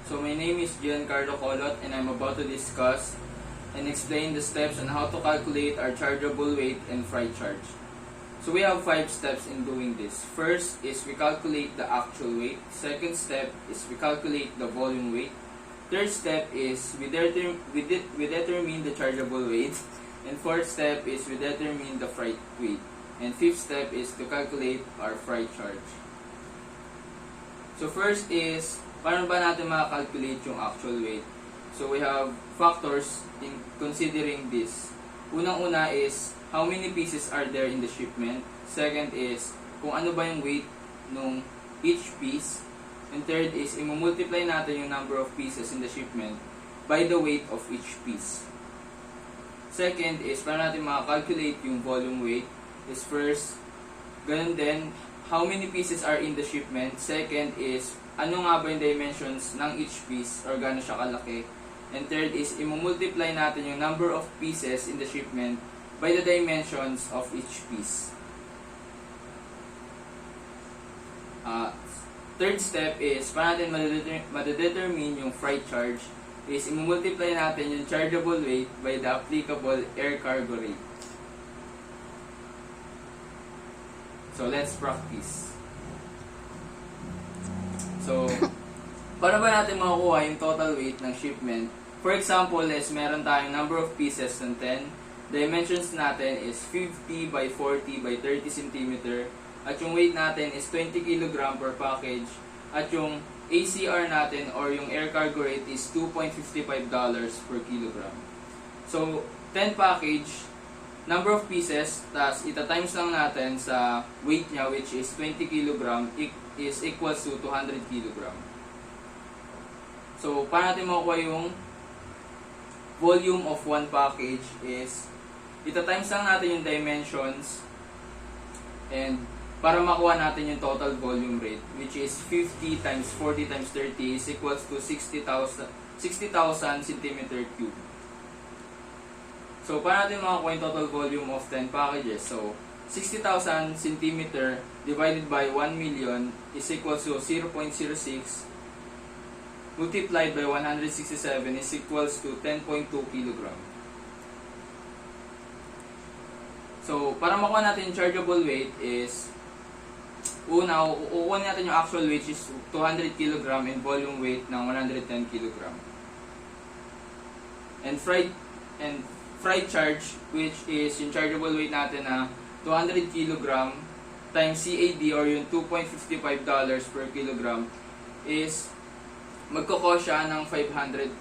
So my name is Giancarlo Colot and I'm about to discuss and explain the steps on how to calculate our chargeable weight and freight charge. So we have 5 steps in doing this. First is we calculate the actual weight. Second step is we calculate the volume weight. Third step is we determine the chargeable weight. And fourth step is we determine the freight weight. And fifth step is to calculate our freight charge. So first is, paano ba natin makakalculate yung actual weight? So we have factors in considering this. Unang-una is, how many pieces are there in the shipment? Second is, kung ano ba yung weight nung each piece. And third is, i-multiply natin yung number of pieces in the shipment by the weight of each piece. Second is, paano natin makakalculate yung volume weight? Is first, ganun din, how many pieces are in the shipment. Second is, ano nga ba yung dimensions ng each piece or gaano siya kalaki. And third is, i-multiply natin yung number of pieces in the shipment by the dimensions of each piece. Third step is, paano natin madedetermine yung freight charge is, i-multiply natin yung chargeable weight by the applicable air cargo rate. So, let's practice. So, paano ba natin makukuha yung total weight ng shipment? For example, is meron tayong number of pieces ng 10. Dimensions natin is 50 by 40 by 30 cm. At yung weight natin is 20 kg per package. At yung ACR natin or yung air cargo rate is $2.55 per kilogram. So, 10 package, number of pieces, tas ita-times lang natin sa weight niya, which is 20 kg, is equals to 200 kg. So, paano natin makukuha yung volume of one package is, ita-times lang natin yung dimensions, and para makuha natin yung total volume rate, which is 50 times 40 times 30 is equals to 60,000 cm3. So, paano natin makakuha yung total volume of 10 packages? So, 60,000 cm divided by 1 million is equal to 0.06 multiplied by 167 is equals to 10.2 kg. So, para makuha natin yung chargeable weight is, una, kukuha natin yung actual weight is 200 kg and volume weight ng 110 kg. And freight charge, which is yung chargeable weight natin na 200 kg times CAD or yung $2.55 per kilogram is magkoko siya ng $510.